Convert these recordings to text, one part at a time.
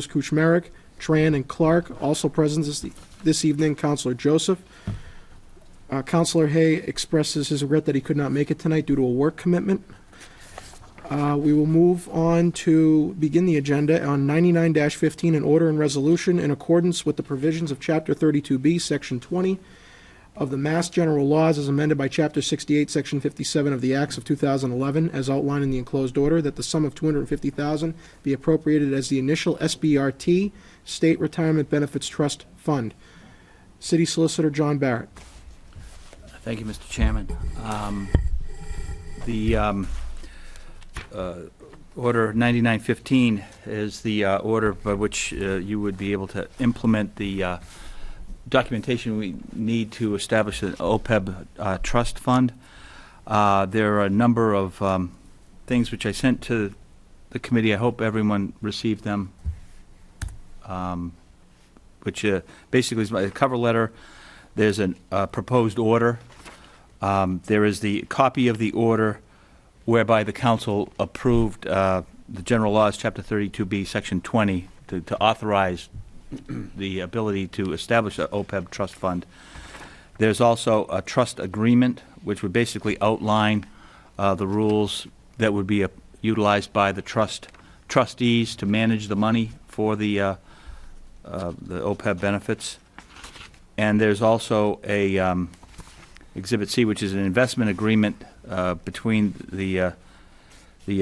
Kuchmarek, Tran, and Clark. Also present this evening, Councilor Joseph. Councilor Hay expresses his regret that he could not make it tonight due to a work commitment. We will move on to begin the agenda on 99-15, an order and resolution in accordance with the provisions of Chapter 32B, Section 20 of the Mass General Laws as amended by Chapter 68, Section 57 of the Acts of 2011, as outlined in the enclosed order, that the sum of $250,000 be appropriated as the initial SBRT, State Retirement Benefits Trust Fund. City Solicitor John Barrett. Thank you, Mr. Chairman. Order 9915 is the order by which you would be able to implement the documentation we need to establish an OPEB trust fund. There are a number of things which I sent to the committee. I hope everyone received them, which basically is my cover letter. There's a proposed order. There is the copy of the order whereby the council approved the General Laws, Chapter 32B, Section 20, to authorize the ability to establish an OPEB trust fund. There's also a trust agreement, which would basically outline the rules that would be utilized by the trustees to manage the money for the OPEB benefits. And there's also a Exhibit C, which is an investment agreement between the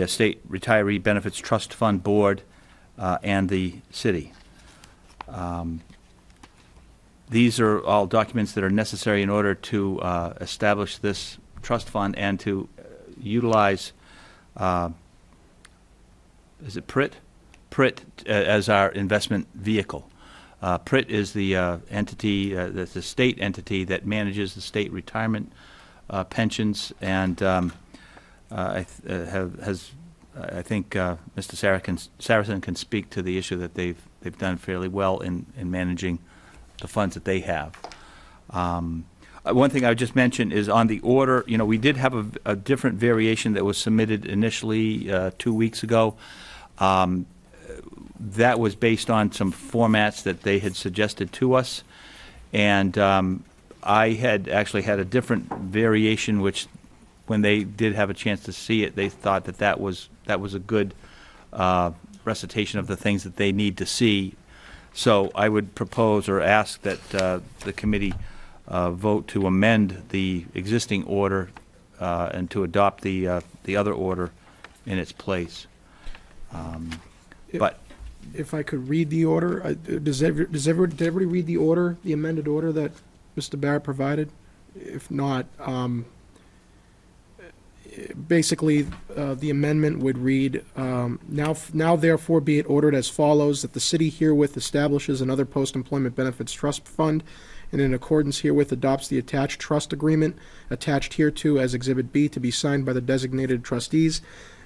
State Retiree Benefits Trust Fund Board and the city. These are all documents that are necessary in order to establish this trust fund and to utilize, is it PRIT? PRIT as our investment vehicle. PRIT is the entity, the state entity that manages the state retirement pensions, and I think Mr. Saracen can speak to the issue that they've done fairly well in managing the funds that they have. One thing I would just mention is on the order, you know, we did have a different variation that was submitted initially 2 weeks ago. That was based on some formats that they had suggested to us, and I had actually had a different variation, which when they did have a chance to see it, they thought that was a good recitation of the things that they need to see. So I would propose or ask that the committee vote to amend the existing order and to adopt the other order in its place. If I could read the order, did everybody read the order, the amended order that Mr. Barrett provided? If not, basically the amendment would read, now therefore be it ordered as follows, that the city herewith establishes another post-employment benefits trust fund, and in accordance herewith adopts the attached trust agreement attached hereto as Exhibit B to be signed by the designated trustees.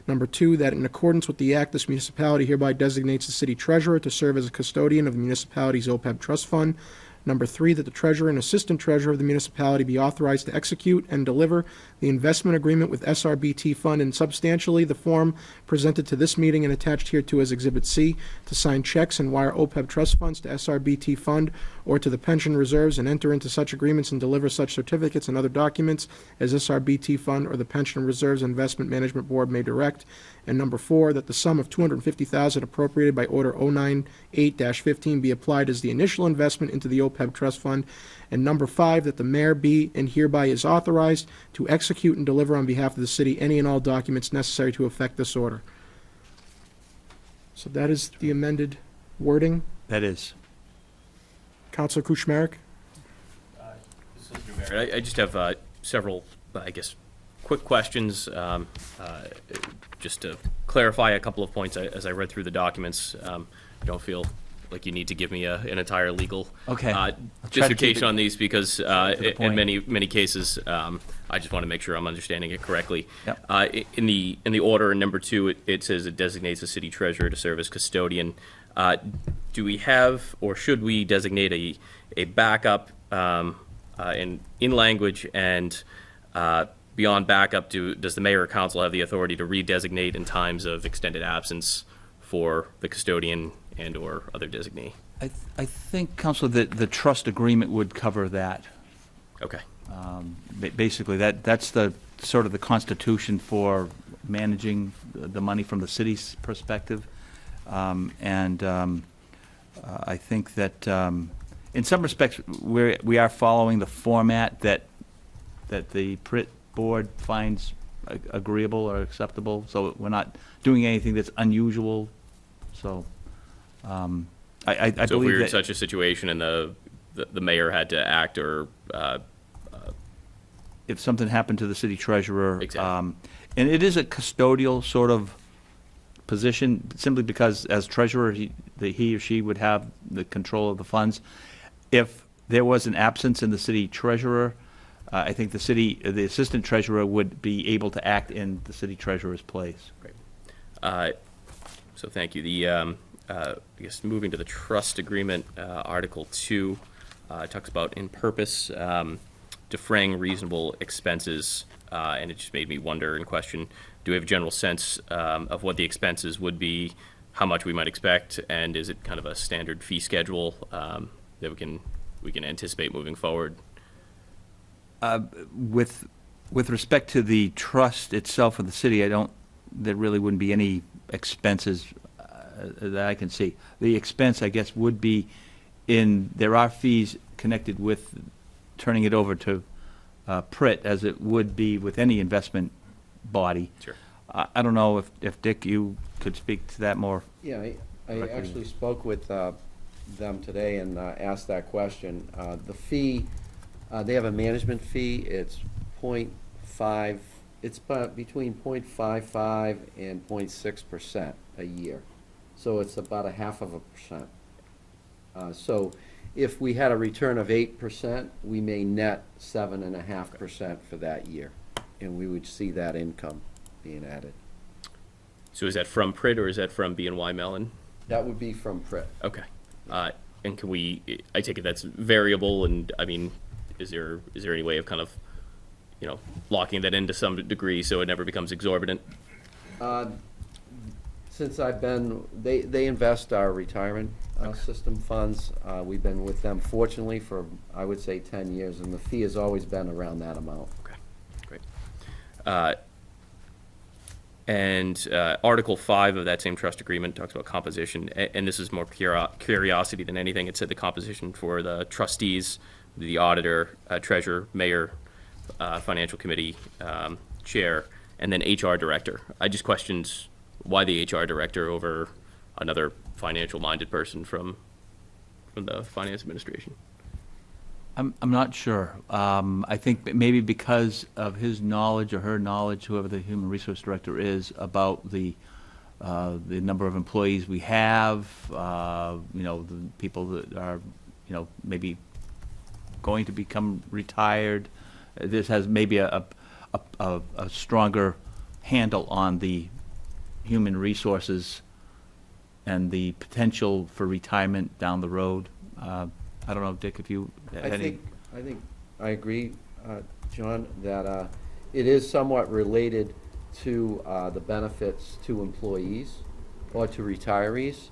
Number 2, that in accordance with the Act, this municipality hereby designates the city treasurer to serve as a custodian of the municipality's OPEB trust fund. Number 3, that the treasurer and assistant treasurer of the municipality be authorized to execute and deliver the investment agreement with SRBT Fund in substantially the form presented to this meeting and attached hereto as Exhibit C, to sign checks and wire OPEB trust funds to SRBT Fund or to the pension reserves and enter into such agreements and deliver such certificates and other documents as SRBT Fund or the Pension Reserves Investment Management Board may direct. And number 4, that the sum of $250,000 appropriated by Order 098-15 be applied as the initial investment into the OPEB Trust Fund. And number 5, that the mayor be and hereby is authorized to execute and deliver on behalf of the city any and all documents necessary to effect this order. So that is the amended wording. That is. Councilor Kuchmarek? I just have several, I guess, quick questions, just to clarify a couple of points as I read through the documents. I don't feel like you need to give me an entire legal dissertation on these because in many cases I just want to make sure I'm understanding it correctly. Yep. In the order in number 2, it says it designates a city treasurer to serve as custodian. Do we have or should we designate a backup in language, and beyond backup, does the mayor or council have the authority to redesignate in times of extended absence for the custodian and/or other designee. I think, Counselor, that the trust agreement would cover that. Okay. Basically, that's the sort of the constitution for managing the money from the city's perspective. I think that in some respects, we are following the format that the PRIT board finds agreeable or acceptable, so we're not doing anything that's unusual. So I So if we believe were in that such a situation and the mayor had to act or, if something happened to the city treasurer. Exactly. And it is a custodial sort of position, simply because as treasurer, he or she would have the control of the funds. If there was an absence in the city treasurer, I think the assistant treasurer would be able to act in the city treasurer's place. so thank you. I guess moving to the trust agreement, Article 2 talks about in purpose, defraying reasonable expenses, and it just made me wonder and question, do we have a general sense of what the expenses would be, how much we might expect, and is it kind of a standard fee schedule that we can anticipate moving forward? With respect to the trust itself of the city, there really wouldn't be any expenses that I can see. The expense, I guess, would be there are fees connected with turning it over to PRIT, as it would be with any investment body. Sure. I don't know if Dick, you could speak to that more. Yeah, I Directly. actually spoke with them today and asked that question. The fee, they have a management fee, it's .5, it's between 0.55 and 0.6% a year. So it's about 0.5%. So if we had a return of 8%, we may net 7.5% for that year, and we would see that income being added. So is that from PRIT or is that from BNY Mellon? That would be from PRIT. Okay. And can I take it that's variable, and I mean, is there any way of kind of, locking that in to some degree so it never becomes exorbitant? Since I've been, they invest our retirement system funds. We've been with them fortunately for, I would say, 10 years, and the fee has always been around that amount. Okay, great. And Article 5 of that same trust agreement talks about composition, and this is more curiosity than anything. It said the composition for the trustees, the auditor, treasurer, mayor, financial committee, chair, and then HR director. I just questioned why the HR director over another financial-minded person from the finance administration. I'm not sure. I think maybe because of his knowledge or her knowledge, whoever the human resource director is, about the number of employees we have, the people that are, maybe going to become retired. This has maybe a stronger handle on the human resources and the potential for retirement down the road. I don't know, Dick, if you had any. I think I agree, John, that it is somewhat related to the benefits to employees or to retirees.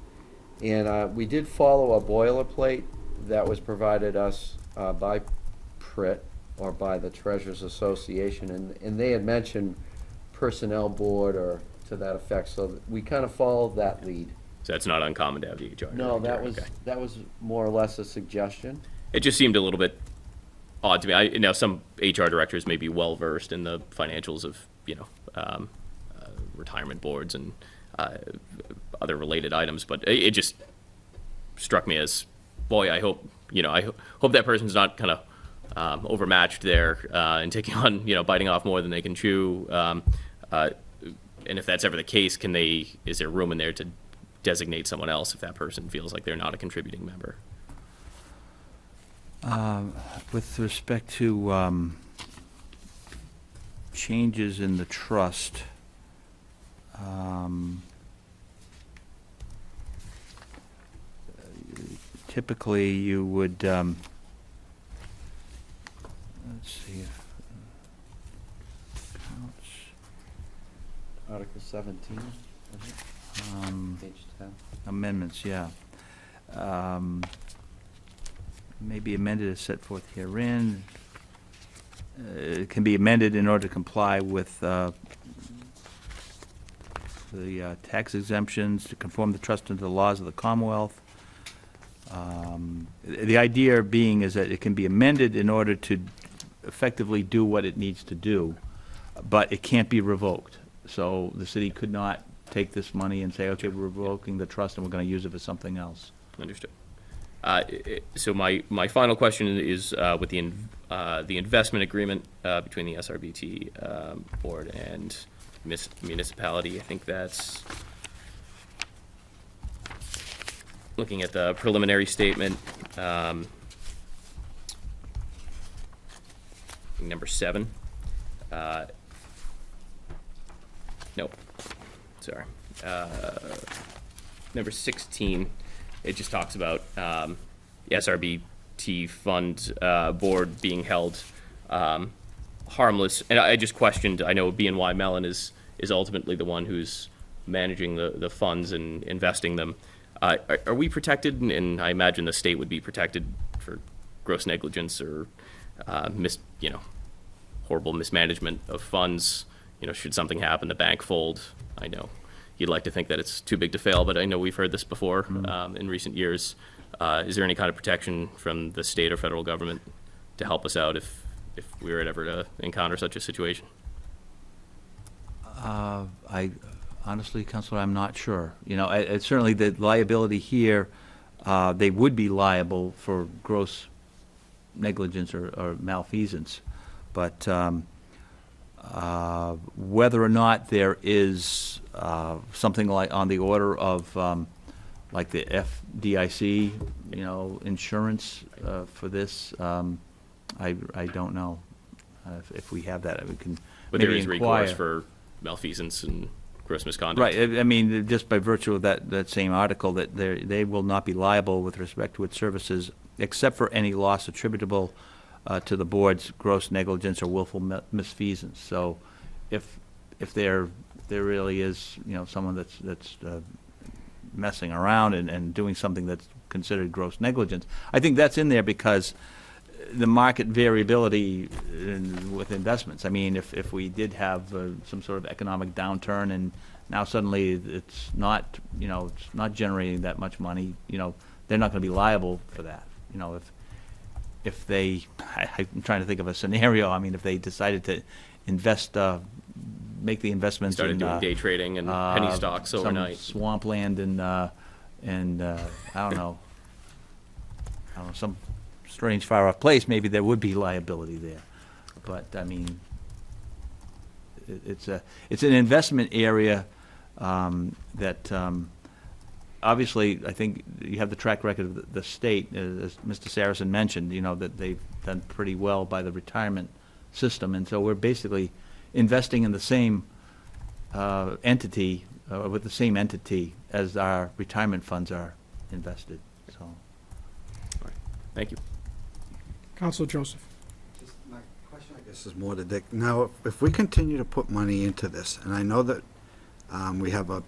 And we did follow a boilerplate that was provided us by PRIT, or by the Treasurers Association, and they had mentioned personnel board or to that effect, so we kind of followed that lead. So that's not uncommon to have the HR No, director. that was more or less a suggestion. It just seemed a little bit odd to me. Now, some HR directors may be well-versed in the financials of, retirement boards and other related items, but it just struck me as, boy, I hope that person's not kind of overmatched there and taking on, biting off more than they can chew. And if that's ever the case, is there room in there to designate someone else if that person feels like they're not a contributing member? With respect to changes in the trust, typically you would, let's see if counts. Article 17, was it? Page 10. amendments, yeah. May be amended as set forth herein. It can be amended in order to comply with the tax exemptions, to conform the trust into the laws of the Commonwealth. The idea being is that it can be amended in order to effectively do what it needs to do, but it can't be revoked. So the city could not take this money and say, okay, we're revoking the trust and we're going to use it for something else. Understood. So my final question is with the investment agreement between the SRBT board and municipality. I think that's looking at the preliminary statement, number 7. No, sorry. Number 16. It just talks about the SRBT fund board being held harmless. And I just questioned, I know BNY Mellon is ultimately the one who's managing the funds and investing them. Are we protected? And I imagine the state would be protected for gross negligence or horrible mismanagement of funds. Should something happen, the bank fold. I know you'd like to think that it's too big to fail, but I know we've heard this before in recent years. Is there any kind of protection from the state or federal government to help us out if we were ever to encounter such a situation? I honestly, Counselor, I'm not sure. Certainly the liability here, they would be liable for gross negligence or malfeasance, but whether or not there is something like on the order of like the FDIC, insurance for this, I don't know if we have that. We can But maybe there is inquire. recourse for malfeasance and gross misconduct. Right. I mean, just by virtue of that same article, that they will not be liable with respect to its services except for any loss attributable to the board's gross negligence or willful misfeasance. So, if there really is someone that's messing around and doing something that's considered gross negligence, I think that's in there because the market variability with investments. I mean, if we did have some sort of economic downturn and now suddenly it's not generating that much money, they're not going to be liable for that. If they, I'm trying to think of a scenario. I mean, if they decided to invest, make the investments Started in doing day trading and penny stocks overnight. some swampland and I don't know, some strange far off place, maybe there would be liability there. But I mean, it's an investment area that obviously I think you have the track record of the state, as Mr. Saracen mentioned, that they've done pretty well by the retirement system, and so we're basically investing in the same entity with the same entity as our retirement funds are invested. So, Thank you. Council Joseph. My question, I guess, is more to Dick. Now, if we continue to put money into this, and I know that we have a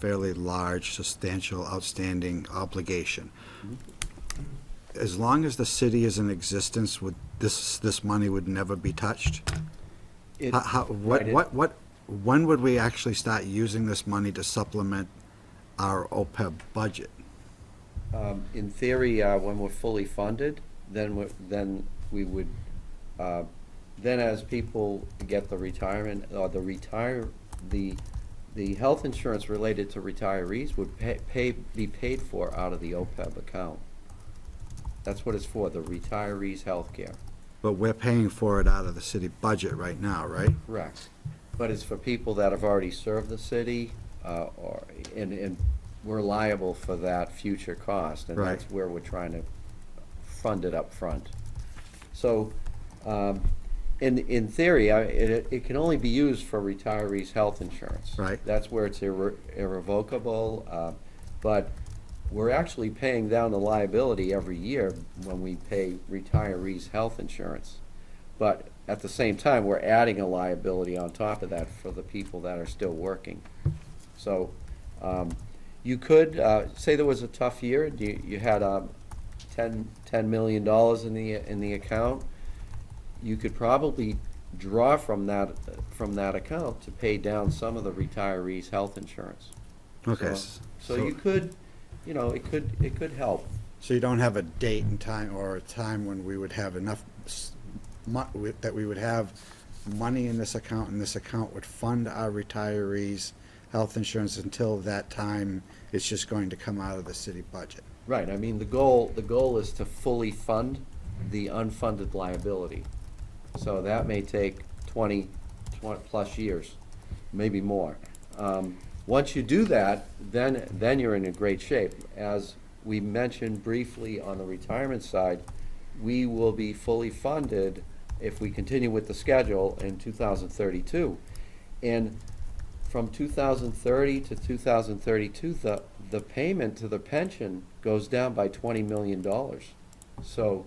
fairly large, substantial, outstanding obligation. As long as the city is in existence, would this money would never be touched? When would we actually start using this money to supplement our OPEB budget? In theory, when we're fully funded, then we would, then as people get the retirement, or the health insurance related to retirees would be paid for out of the OPEB account. That's what it's for, the retirees' health care. But we're paying for it out of the city budget right now, right? Correct. But it's for people that have already served the city, and we're liable for that future cost, and Right. that's where we're trying to fund it up front. So, in theory, it can only be used for retirees' health insurance. Right. That's where it's irrevocable, but we're actually paying down the liability every year when we pay retirees' health insurance. But at the same time, we're adding a liability on top of that for the people that are still working. So, You could, say there was a tough year, you had $10 million in the account, you could probably draw from that account to pay down some of the retirees' health insurance. Okay. So you could, it could help. So you don't have a date and time, or a time when we would have enough, that we would have money in this account, and this account would fund our retirees' health insurance until that time, it's just going to come out of the city budget. Right, I mean, the goal is to fully fund the unfunded liability. So that may take 20 plus years, maybe more. Once you do that, then you're in a great shape. As we mentioned briefly on the retirement side, we will be fully funded if we continue with the schedule in 2032. And from 2030 to 2032, the payment to the pension goes down by $20 million. So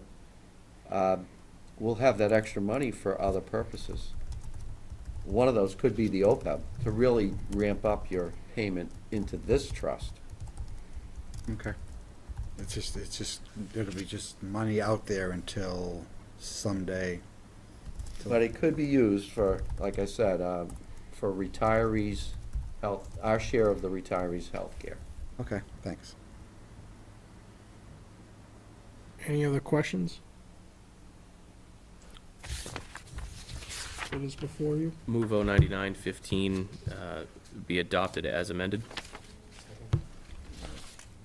we'll have that extra money for other purposes. One of those could be the OPEB, to really ramp up your payment into this trust. Okay. It's just, it'll be just money out there until someday. But it could be used for, like I said, for retirees' health, our share of the retirees' health care. Okay, thanks. Any other questions? It is before you. Move 09915 be adopted as amended.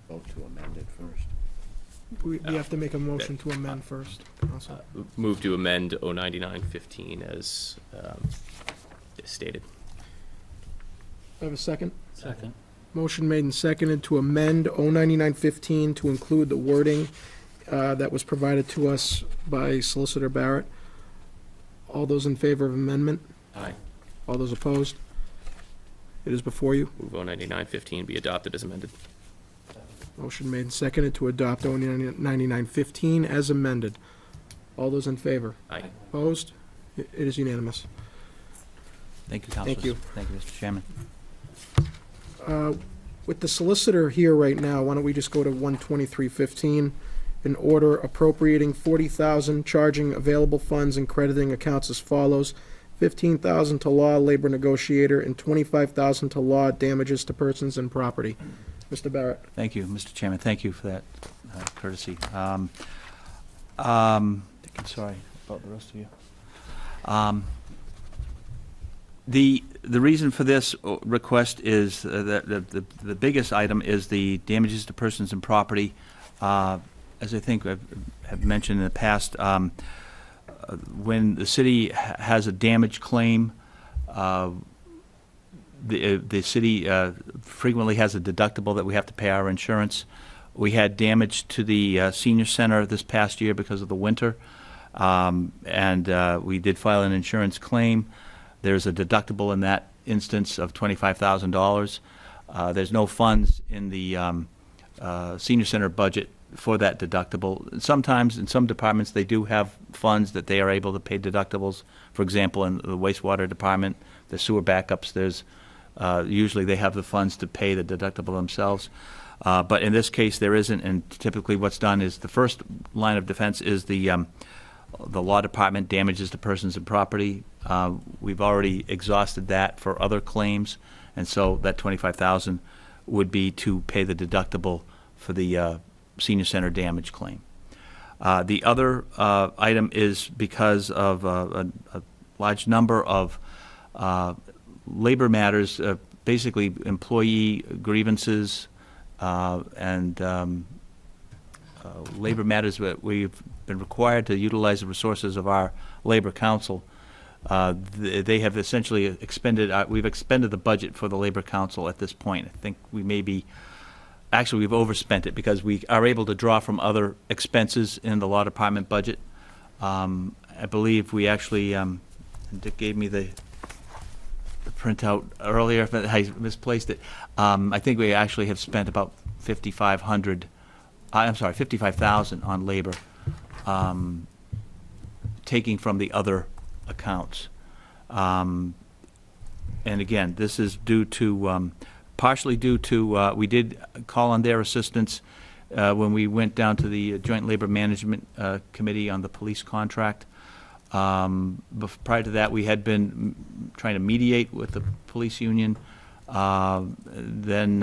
Vote to amend it first. We have to make a motion to amend first, Counsel. Move to amend 09915 as stated. I have a second? Second. Motion made and seconded to amend 09915 to include the wording that was provided to us by Solicitor Barrett. All those in favor of amendment? Aye. All those opposed? It is before you. Move 09915 be adopted as amended. Motion made and seconded to adopt 09915 as amended. All those in favor? Aye. Opposed? It is unanimous. Thank you, Councilors. Thank you. Thank you, Mr. Chairman. With the solicitor here right now, why don't we just go to 12315, an order appropriating $40,000, charging available funds and crediting accounts as follows: $15,000 to law labor negotiator and $25,000 to law damages to persons and property. Mr. Barrett. Thank you, Mr. Chairman. Thank you for that courtesy. Sorry about the rest of you. The reason for this request is that the biggest item is the damages to persons and property. As I think I have mentioned in the past, when the city has a damage claim, the city frequently has a deductible that we have to pay our insurance. We had damage to the senior center this past year because of the winter, and we did file an insurance claim. There's a deductible in that instance of $25,000. There's no funds in the senior center budget for that deductible. Sometimes in some departments they do have funds that they are able to pay deductibles. For example, in the wastewater department, the sewer backups, there's usually they have the funds to pay the deductible themselves. But in this case there isn't, and typically what's done is the first line of defense is the law department, damages to persons and property. We've already exhausted that for other claims, and so that $25,000 would be to pay the deductible for the senior center damage claim. The other item is because of a large number of labor matters, basically employee grievances and labor matters that we've been required to utilize the resources of our labor council. They have essentially expended, we've expended the budget for the labor council at this point. I think we may be, actually we've overspent it because we are able to draw from other expenses in the law department budget. I believe we actually, Dick gave me the printout earlier, but I misplaced it. I think we actually have spent about $55,000 on labor, taking from the other accounts. And again, this is due to partially due to, we did call on their assistance when we went down to the Joint Labor Management Committee on the police contract. Prior to that, we had been trying to mediate with the police union. Then,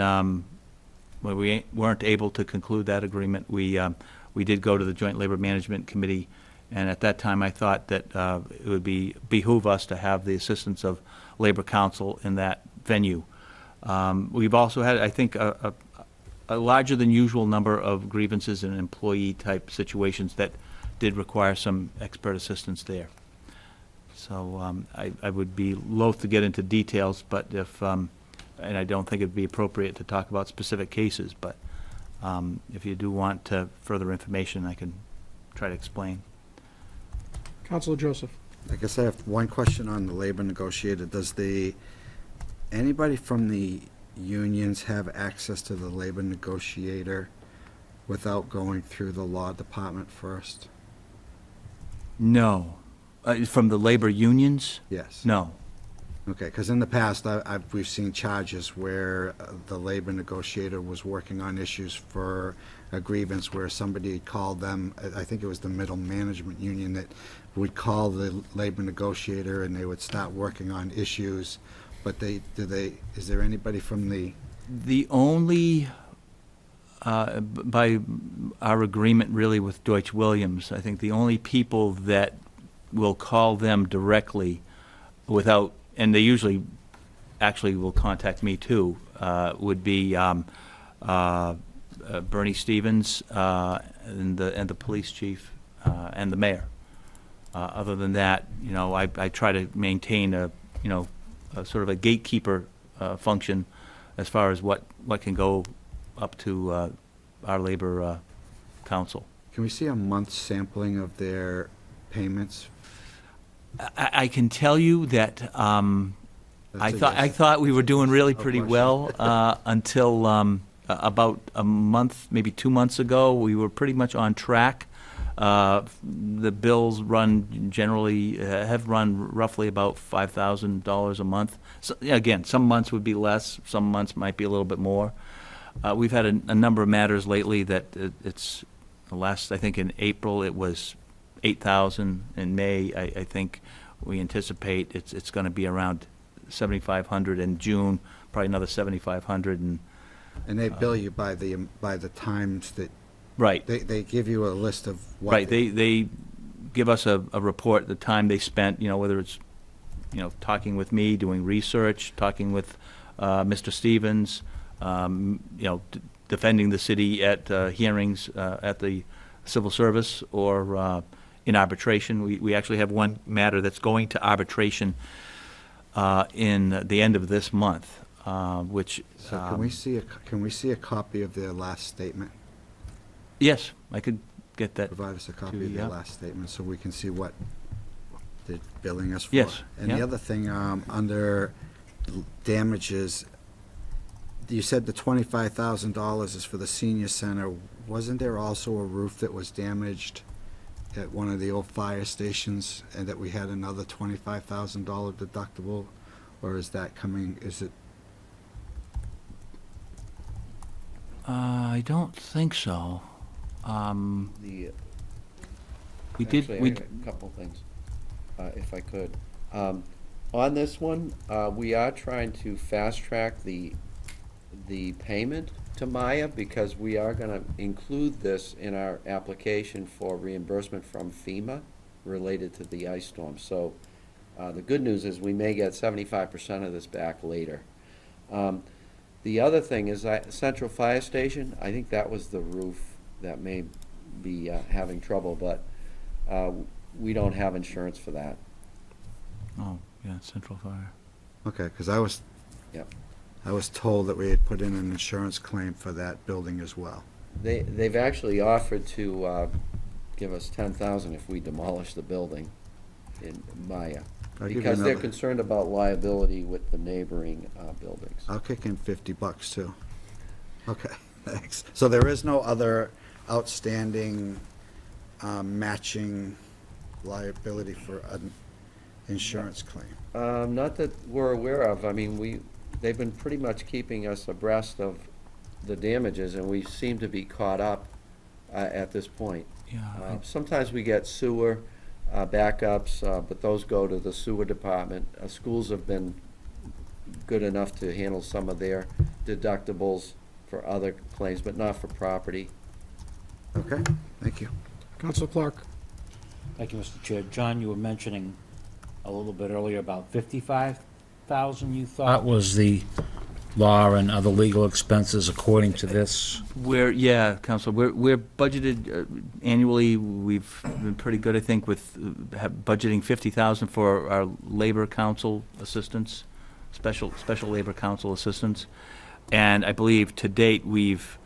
when we weren't able to conclude that agreement, we did go to the Joint Labor Management Committee, and at that time, I thought that it would behoove us to have the assistance of Labor Council in that venue. We've also had, I think, a larger than usual number of grievances and employee-type situations that did require some expert assistance there. So I would be loath to get into details, but if, and I don't think it'd be appropriate to talk about specific cases, but if you do want further information, I can try to explain. Counselor Joseph. I guess I have one question on the labor negotiator. Does anybody from the unions have access to the labor negotiator without going through the law department first? No. From the labor unions? Yes. No. Okay, because in the past, we've seen charges where the labor negotiator was working on issues for a grievance where somebody called them, I think it was the middle management union, that would call the labor negotiator and they would start working on issues. But is there anybody from the... The only, by our agreement really with Deutsch Williams, I think the only people that will call them directly without, and they usually actually will contact me too, would be Bernie Stevens and the police chief and the mayor. Other than that, I try to maintain a sort of a gatekeeper function as far as what can go up to our labor council. Can we see a month's sampling of their payments? I can tell you that I thought we were doing really pretty well until about a month, maybe 2 months ago. We were pretty much on track. The bills generally have run roughly about $5,000 a month. So, again, some months would be less, some months might be a little bit more. We've had a number of matters lately that it's the last, I think in April it was 8,000. In May, I think we anticipate it's going to be around 7,500. In June, probably another 7,500. And they bill you by the times that... Right. They give you a list of what... Right. They give us a report, the time they spent, whether it's, talking with me, doing research, talking with Mr. Stevens, defending the city at hearings at the civil service or in arbitration. We actually have one matter that's going to arbitration in the end of this month, which... So can we see a copy of their last statement? Yes, I could get that. Provide us a copy to of their you. last statement so we can see what they're billing us for. Yes, And the yeah. other thing, under damages, you said the $25,000 is for the senior center. Wasn't there also a roof that was damaged at one of the old fire stations and that we had another $25,000 deductible? Or is that coming, is it? I don't think so. The, We did, actually, we, I got a couple things, if I could. On this one, we are trying to fast-track the payment to Maya because we are gonna include this in our application for reimbursement from FEMA related to the ice storm. So, the good news is we may get 75% of this back later. The other thing is Central Fire Station, I think that was the roof that may be having trouble, but we don't have insurance for that. oh, yeah, Central Fire. Okay, because I was Yep. told that we had put in an insurance claim for that building as well. They've actually offered to give us $10,000 if we demolish the building in Maya. I'll give you Because they're another- concerned about liability with the neighboring buildings. I'll kick in $50 too. Okay, thanks. So there is no other outstanding matching liability for an insurance claim? Not that we're aware of. I mean, they've been pretty much keeping us abreast of the damages, and we seem to be caught up at this point. Yeah, Sometimes we get sewer backups, but those go to the sewer department. Schools have been good enough to handle some of their deductibles for other claims, but not for property. Okay, thank you. Counselor Clark? Thank you, Mr. Chair. John, you were mentioning a little bit earlier about 55,000 you thought was the law and other legal expenses according to this. Counselor, we're budgeted annually, we've been pretty good, I think, with budgeting 50,000 for our labor council assistance, special labor council assistance. And I believe to date, we've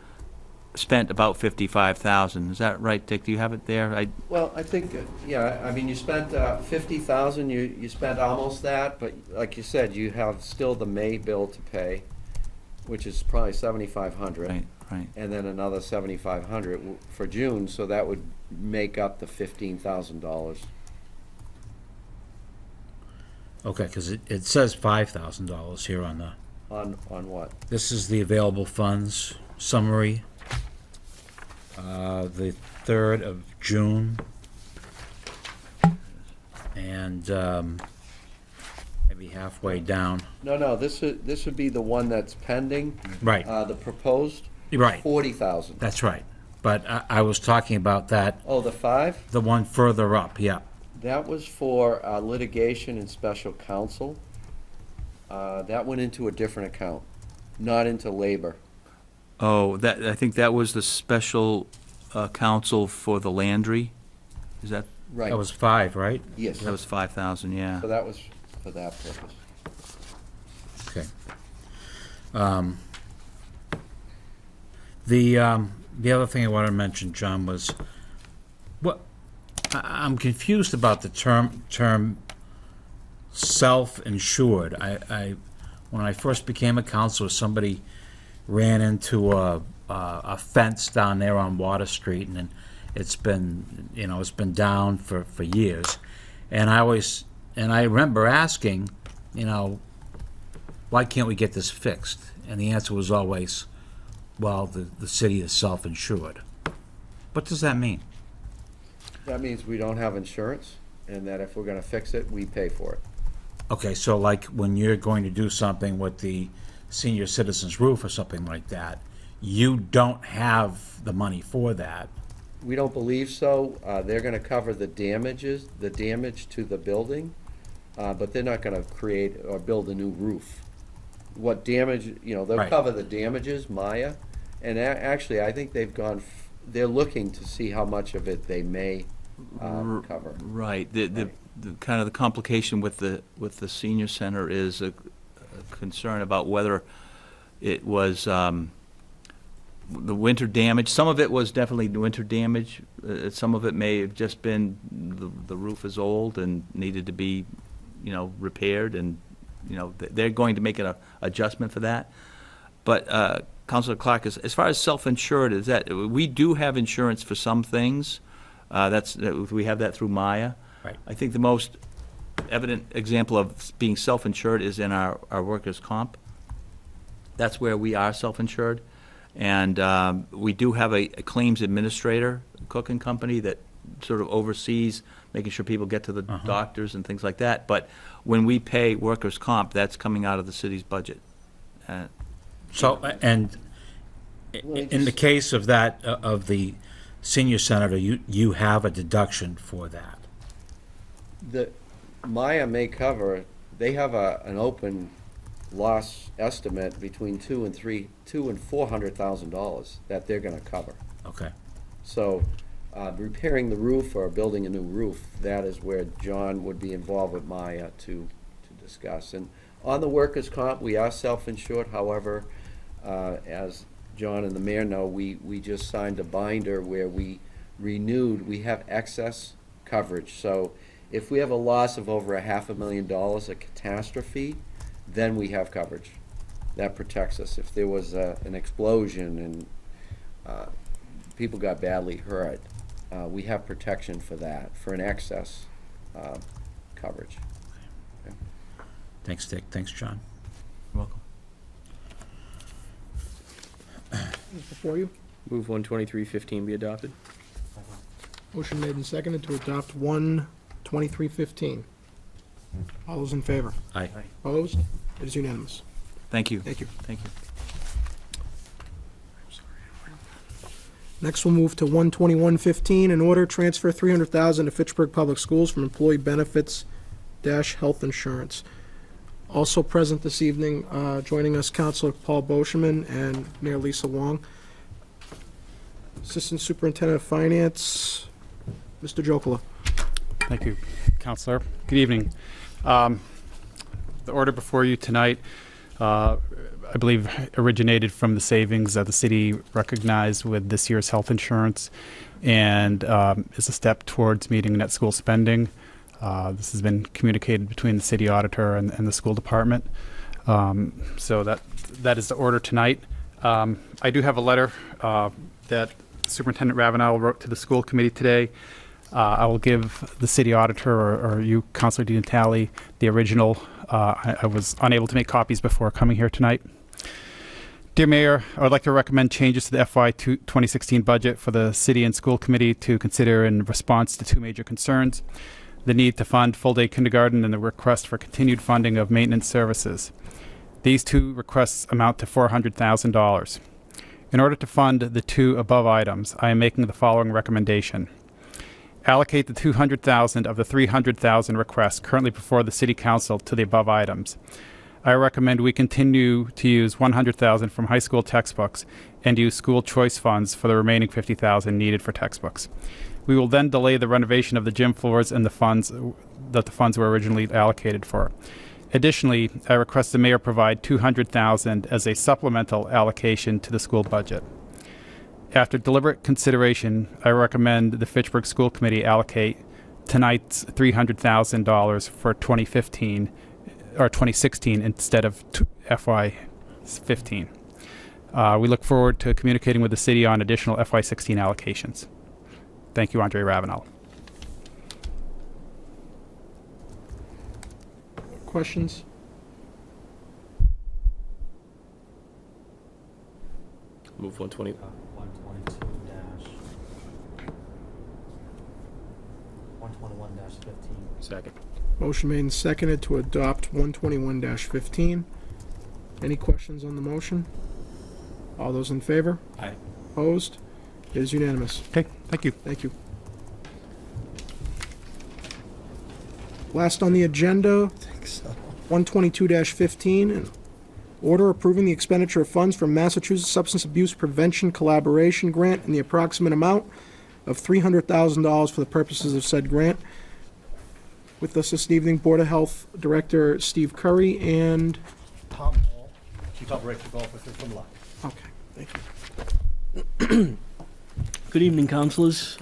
spent about 55,000. Is that right, Dick? Do you have it there? Well, I think, yeah, I mean, you spent 50,000, you spent almost that, but like you said, you have still the May bill to pay, which is probably 7,500. Right. And then another 7,500 for June, so that would make up the $15,000. Okay, because it says $5,000 here on the, On what? this is the available funds summary. The 3rd of June. And maybe halfway down. No, this would be the one that's pending. Right, The proposed, right, 40,000. that's right. But I was talking about that, Oh, the 5? the one further up, yeah. That was for litigation and special counsel. That went into a different account, not into labor. Oh, I think that was the special counsel for the Landry. Is that, Right. That was 5, right? Yes. that was 5,000, yeah. So that was for that purpose. Okay. The other thing I wanted to mention, John, was I'm confused about the term self-insured. When I first became a counselor, somebody ran into a fence down there on Water Street, and it's been down for years. And I remember asking, why can't we get this fixed? And the answer was always, well, the city is self-insured. What does that mean? That means we don't have insurance, and that if we're gonna fix it, we pay for it. Okay, so like when you're going to do something with the senior citizens roof or something like that, you don't have the money for that. We don't believe so. They're gonna cover the damage to the building, but they're not gonna create or build a new roof. What damage, they'll Right. cover the damages, Maya, and actually, I think they're looking to see how much of it they may cover. Right. The kind of the complication with the senior center is a concern about whether it was the winter damage. Some of it was definitely winter damage. Some of it may have just been the roof is old and needed to be, repaired, and they're going to make an adjustment for that. But Councilor Clark, as far as self-insured, is that we do have insurance for some things. We have that through Maya. Right. I think the most evident example of being self-insured is in our workers' comp. That's where we are self-insured. And we do have a claims administrator, Cook and Company, that sort of oversees making sure people get to the doctors and things like that. But when we pay workers' comp, that's coming out of the city's budget. So, and in the case of that, of the senior center, you have a deduction for that. The Maya may cover, they have an open loss estimate between $200,000 and $400,000 that they're gonna cover. Okay. So, repairing the roof or building a new roof, that is where John would be involved with Maya to discuss. And on the workers' comp, we are self-insured, however, as John and the mayor know, we just signed a binder where we have excess coverage. So if we have a loss of over $500,000, a catastrophe, then we have coverage. That protects us. If there was an explosion and people got badly hurt, we have protection for that, for an excess coverage. Thanks, Dick. Thanks, John. You're welcome. is before you. Move 12315 be adopted. Motion made and seconded to adopt 12315. All those in favor? Aye. Opposed? It is unanimous. Thank you. Thank you. Thank you. Next, we'll move to 12115, in order transfer $300,000 to Fitchburg Public Schools from employee benefits dash health insurance. Also present this evening, joining us, Counselor Paul Boschman and Mayor Lisa Wong. Assistant Superintendent of Finance, Mr. Jokola. Thank you, Counselor. Good evening. The order before you tonight, I believe, originated from the savings that the city recognized with this year's health insurance, and is a step towards meeting net school spending. This has been communicated between the city auditor and the school department. So that is the order tonight. I do have a letter that Superintendent Ravenel wrote to the school committee today. I will give the city auditor or you, Councilor DiNatale, the original. I was unable to make copies before coming here tonight. Dear Mayor, I would like to recommend changes to the FY 2016 budget for the city and school committee to consider in response to two major concerns: the need to fund full-day kindergarten and the request for continued funding of maintenance services. These two requests amount to $400,000. In order to fund the two above items, I am making the following recommendation. Allocate the $200,000 of the $300,000 requests currently before the City Council to the above items. I recommend we continue to use $100,000 from high school textbooks and use school choice funds for the remaining $50,000 needed for textbooks. We will then delay the renovation of the gym floors and the funds were originally allocated for. Additionally, I request the mayor provide $200,000 as a supplemental allocation to the school budget. After deliberate consideration, I recommend the Fitchburg School Committee allocate tonight's $300,000 for 2015 or 2016 instead of FY15. We look forward to communicating with the city on additional FY16 allocations. Thank you, Andre Ravenel. Questions? Move 120. 121-15. Second. Motion made and seconded to adopt 121-15. Any questions on the motion? All those in favor? Aye. Opposed? It is unanimous. Okay, thank you. Thank you. Last on the agenda, 122-15, an order approving the expenditure of funds from Massachusetts Substance Abuse Prevention Collaboration Grant in the approximate amount of $300,000 for the purposes of said grant. With us this evening, Board of Health Director Steve Curry and... Tom Hall, Chief Operations Officer from Luck. Okay, thank you. Good evening, councilors.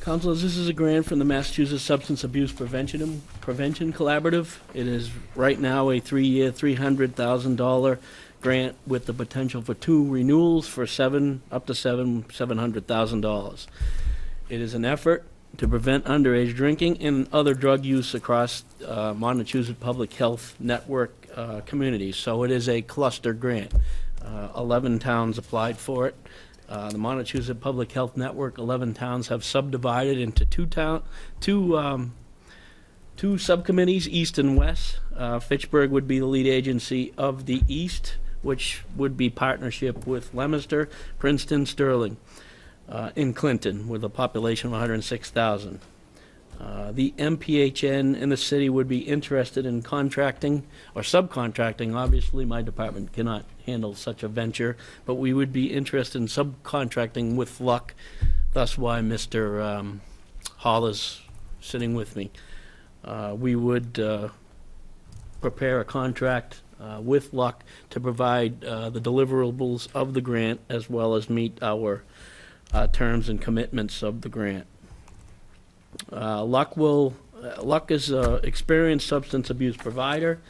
Councilors, this is a grant from the Massachusetts Substance Abuse Prevention Collaborative. It is right now a 3-year, $300,000 grant with the potential for 2 renewals for up to $700,000. It is an effort to prevent underage drinking and other drug use across Montezuma Public Health Network communities. So it is a cluster grant. 11 towns applied for it. The Montezuma Public Health Network, 11 towns have subdivided into two subcommittees, East and West. Fitchburg would be the lead agency of the East, which would be partnership with Leominster, Princeton, Sterling, in Clinton, with a population of 106,000. The MPHN and the city would be interested in contracting or subcontracting. Obviously, my department cannot handle such a venture, but we would be interested in subcontracting with Luck. That's why Mr. Hall is sitting with me. We would prepare a contract with Luck to provide the deliverables of the grant as well as meet our terms and commitments of the grant. Luck is an experienced substance abuse provider.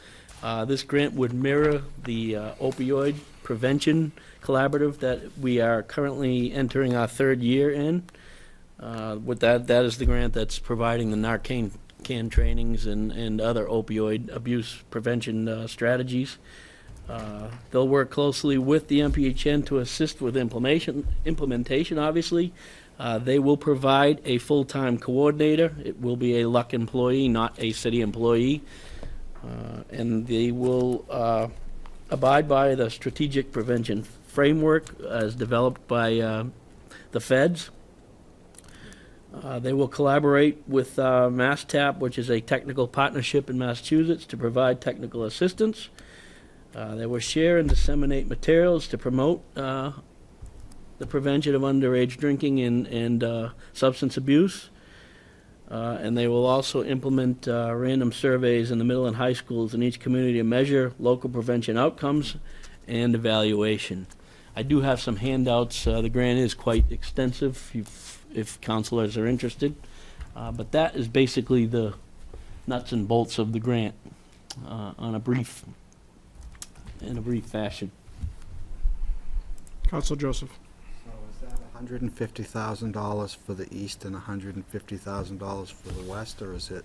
This grant would mirror the opioid prevention collaborative that we are currently entering our 3rd year in. With that is the grant that's providing the Narcan trainings and other opioid abuse prevention strategies. They'll work closely with the MPHN to assist with implementation, obviously. They will provide a full-time coordinator. It will be a Luck employee, not a city employee. And they will abide by the strategic prevention framework as developed by the feds. They will collaborate with MassTap, which is a technical partnership in Massachusetts, to provide technical assistance. They will share and disseminate materials to promote the prevention of underage drinking and substance abuse. And they will also implement random surveys in the middle and high schools in each community to measure local prevention outcomes and evaluation. I do have some handouts. The grant is quite extensive if counselors are interested. But that is basically the nuts and bolts of the grant in a brief fashion. Council Joseph. So is that $150,000 for the east and $150,000 for the west, or is the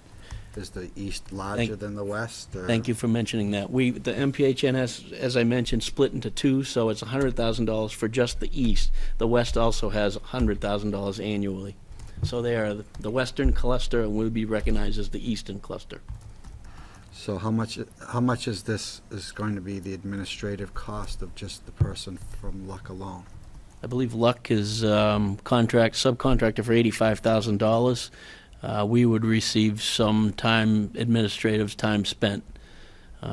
east larger than the west? Or? Thank you for mentioning that. The MPHN has, as I mentioned, split into two, so it's $100,000 for just the east. The west also has $100,000 annually. So they are the western cluster and will be recognized as the eastern cluster. So how much is this going to be the administrative cost of just the person from Luck alone? I believe Luck is subcontractor for $85,000. We would receive some administrative time spent,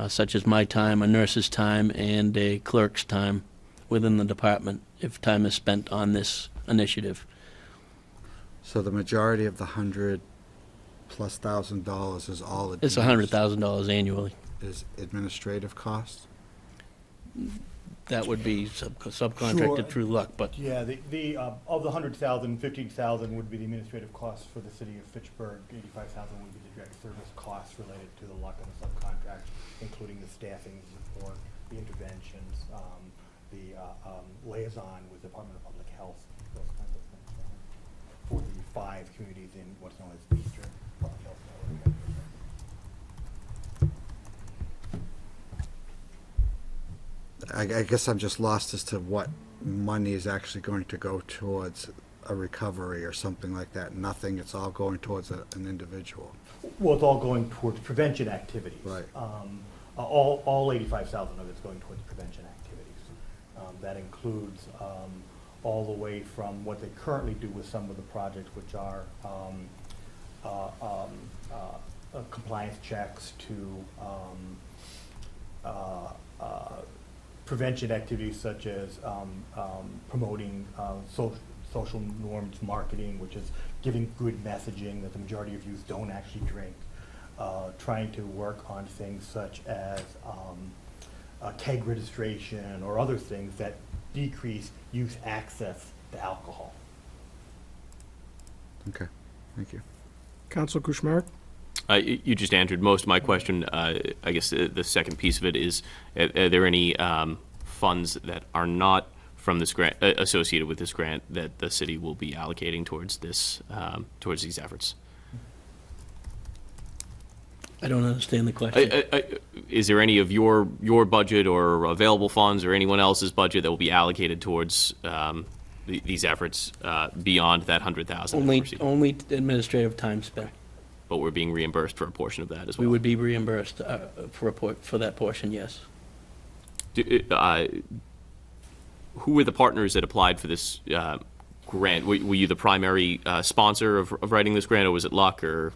such as my time, a nurse's time, and a clerk's time within the department if time is spent on this initiative. So the majority of the $100,000+ is all It's $100,000 annually. is administrative costs? That would be subcontracted Sure. through Luck, but Yeah, of the 100,000, 15,000 would be the administrative costs for the city of Fitchburg. 85,000 would be the direct service costs related to the Luck and the subcontract, including the staffing support, the interventions, the liaison with the Department of Public Health, those kinds of things. For the 5 communities in what's known as Eastern Public Health Network. I guess I'm just lost as to what money is actually going to go towards a recovery or something like that. Nothing, it's all going towards an individual. Well, it's all going towards prevention activities. Right. All 85,000 of it's going towards prevention activities. That includes all the way from what they currently do with some of the projects, which are compliance checks to prevention activities such as promoting social norms marketing, which is giving good messaging that the majority of youth don't actually drink, trying to work on things such as keg registration or other things that decrease youth access to alcohol. Okay, thank you. Council Kuchmarek. You just answered most of my question. I guess the second piece of it is, are there any funds that are not from this grant, associated with this grant, that the city will be allocating towards this, towards these efforts? I don't understand the question. Is there any of your budget or available funds or anyone else's budget that will be allocated towards these efforts beyond that $100,000? Only administrative time spent. But we're being reimbursed for a portion of that as well. We would be reimbursed for that portion, yes. Who were the partners that applied for this grant? Were you the primary sponsor of writing this grant, or was it Luck? Or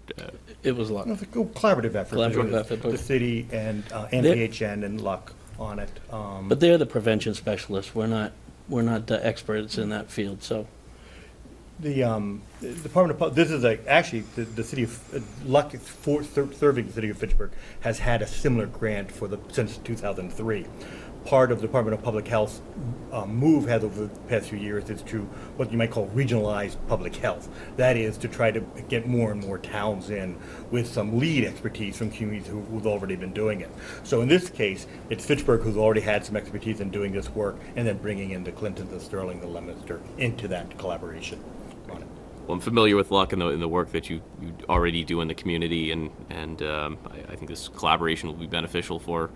It was Luck. It's a collaborative effort. Collaborative It was effort. The city and NPHN and Luck on it. But they're the prevention specialists. We're not experts in that field, so. The Department of this is actually the city of Luck serving the city of Fitchburg has had a similar grant since 2003. Part of the Department of Public Health move has over the past few years is to what you might call regionalized public health. That is to try to get more and more towns in with some lead expertise from communities who've already been doing it. So in this case, it's Fitchburg who's already had some expertise in doing this work, and then bringing in the Clinton, the Sterling, the Leominster into that collaboration on it. I'm familiar with Luck and the work that you already do in the community, and I think this collaboration will be beneficial for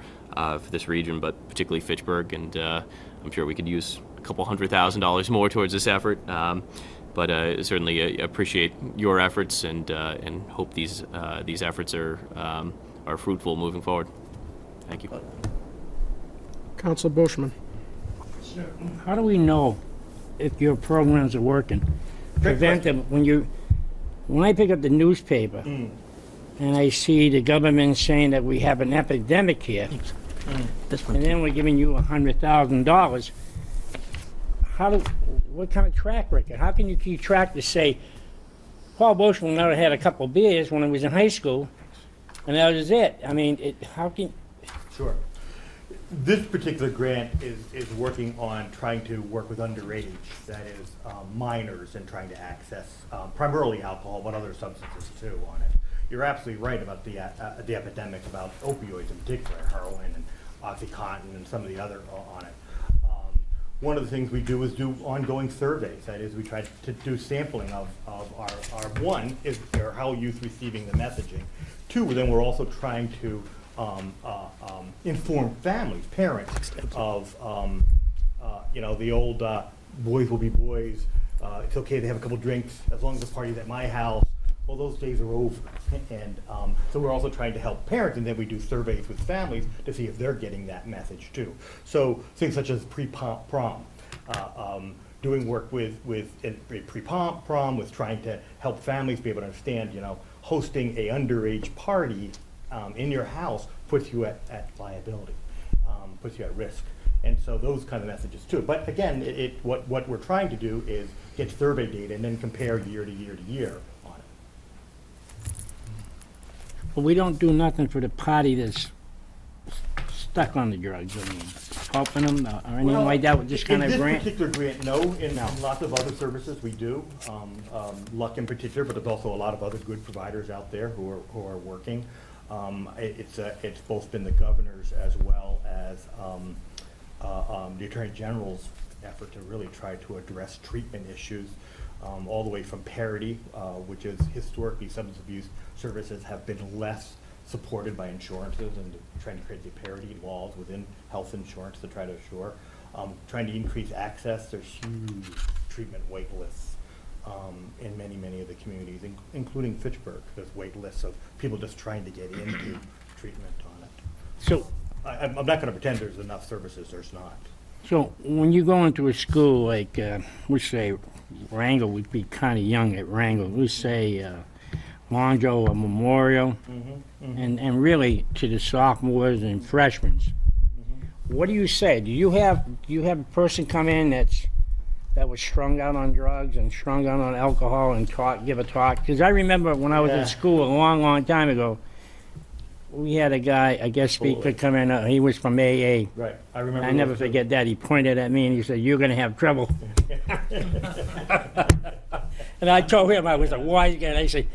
this region, but particularly Fitchburg, and I'm sure we could use a couple $100,000 more towards this effort. But certainly appreciate your efforts, and hope these efforts are fruitful moving forward. Thank you. Council Bushman. How do we know if your programs are working? Preventive, when I pick up the newspaper and I see the government saying that we have an epidemic here, and then we're giving you $100,000, what kind of track record? How can you keep track to say, Paul Bushman never had a couple beers when he was in high school, and that was it? I mean, how can... Sure. This particular grant is working on trying to work with underage, that is minors, and trying to access primarily alcohol, but other substances too on it. You're absolutely right about the epidemic, about opioids in particular, heroin and OxyContin and some of the other on it. One of the things we do is do ongoing surveys. That is, we try to do sampling of our one, is how youth receiving the messaging. Two, then we're also trying to inform families, parents of, the old boys will be boys. It's okay to have a couple drinks as long as the party's at my house. Well, those days are over. And so we're also trying to help parents, and then we do surveys with families to see if they're getting that message too. So things such as pre-prom, doing work with pre-prom, with trying to help families be able to understand, hosting a underage party in your house puts you at liability, puts you at risk. And so those kind of messages too. But again, what we're trying to do is get survey data and then compare year to year to year on it. But we don't do nothing for the party that's stuck on the drugs, I mean, helping them or anything like that with this kind of grant? In this particular grant, no. In lots of other services, we do. Luck in particular, but there's also a lot of other good providers out there who are working. It's both been the governor's as well as the Attorney General's effort to really try to address treatment issues, all the way from parity, which is historically substance abuse services have been less supported by insurances, and trying to create the parity laws within health insurance to try to assure. Trying to increase access. There's huge treatment wait lists in many of the communities, including Fitchburg. There's wait lists of people just trying to get into treatment on it. So, I'm not going to pretend there's enough services. There's not. so when you go into a school like, we say Wrangell, would be kind of young at Wrangell, we say Monjo or Memorial, and really to the sophomores and freshmen. What do you say? Do you have a person come in that was strung out on drugs and strung out on alcohol and give a talk? Because I remember when I was in school a long time ago, we had a guy, a guest speaker, come in. He was from AA. Right. I remember. I never forget that. He pointed at me and he said, "You're going to have trouble." And I told him I was a wise guy. And I said,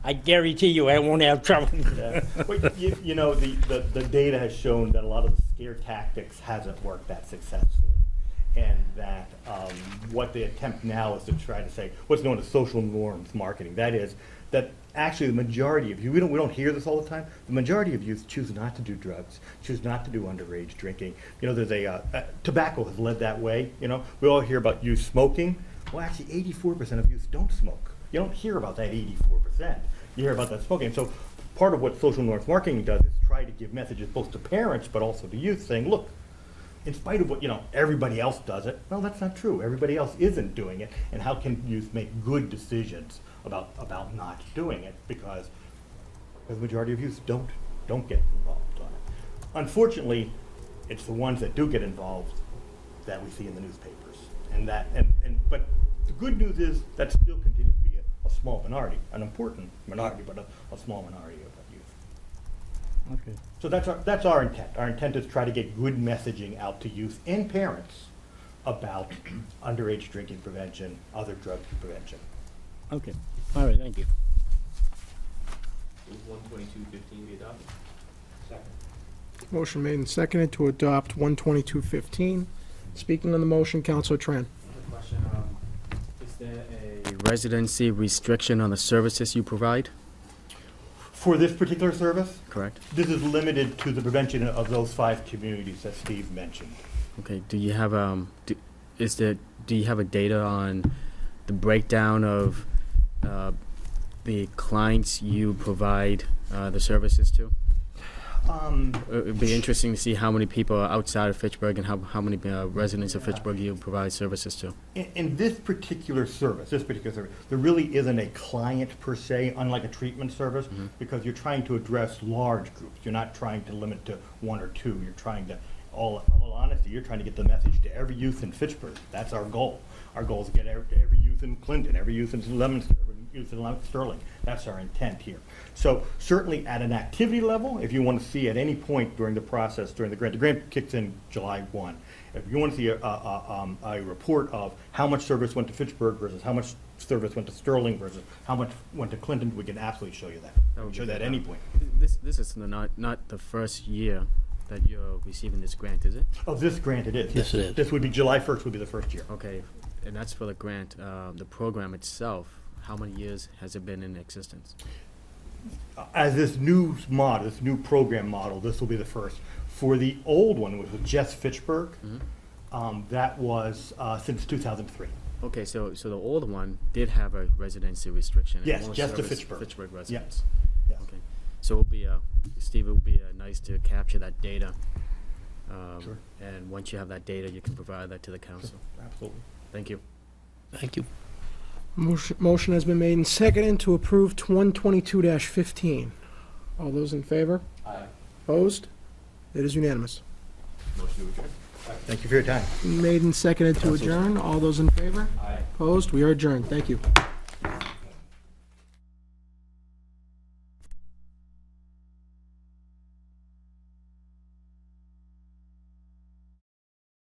"I guarantee you, I won't have trouble." Yeah. But the data has shown that a lot of the scare tactics hasn't worked that successfully, and that what they attempt now is to try to say what's known as social norms marketing. That is, that actually the majority of youth, we don't hear this all the time, the majority of youth choose not to do drugs, choose not to do underage drinking. There's tobacco has led that way. We all hear about youth smoking. Well, actually 84% of youth don't smoke. You don't hear about that 84%. You hear about that smoking. So part of what social norms marketing does is try to give messages both to parents but also to youth, saying, look, in spite of what everybody else does it, well, that's not true. Everybody else isn't doing it, and how can youth make good decisions about not doing it, because the majority of youth don't get involved on it. Unfortunately, it's the ones that do get involved that we see in the newspapers, but the good news is that still continues to be a small minority, an important minority, but a small minority of youth. Okay. So that's our intent. Our intent is to try to get good messaging out to youth and parents about underage drinking prevention, other drug prevention. Okay. All right. Thank you. Move 12215 be adopted. Second. Motion made and seconded to adopt 12215. Speaking on the motion, Councilor Tran. Question, is there a residency restriction on the services you provide? For this particular service, Correct? this is limited to the prevention of those 5 communities that Steve mentioned. Okay, do you have, do you have a data on the breakdown of the clients you provide the services to? It'd be interesting to see how many people are outside of Fitchburg and how many residents of Fitchburg you provide services to. In this particular service, there really isn't a client per se, unlike a treatment service, because you're trying to address large groups. You're not trying to limit to 1 or 2. You're trying to, all honesty, you're trying to get the message to every youth in Fitchburg. That's our goal. Our goal is to get every youth in Clinton, every youth in Leominster, every youth in Sterling. That's our intent here. So certainly at an activity level, if you want to see at any point during the process, during the grant kicks in July 1. If you want to see a report of how much service went to Fitchburg versus how much service went to Sterling versus how much went to Clinton, we can absolutely show you that. We can show that at any point. This is not the first year that you're receiving this grant, is it? Of this grant, it is. Yes, it is. This would be July 1st would be the first year. Okay, and that's for the grant. The program itself, how many years has it been in existence? As this new program model, this will be the first. For the old one, which was just Fitchburg, that was since 2003. Okay, so the old one did have a residency restriction. and Yes, only just to service Fitchburg. residents. Yes. Okay, so it'll be, Steve, it would be nice to capture that data. Sure. And once you have that data, you can provide that to the council. Absolutely. Thank you. Thank you. Motion has been made and seconded to approve 122-15. All those in favor? Aye. Opposed? It is unanimous. Thank you for your time. Made and seconded to adjourn. All those in favor? Aye. Opposed? We are adjourned. Thank you.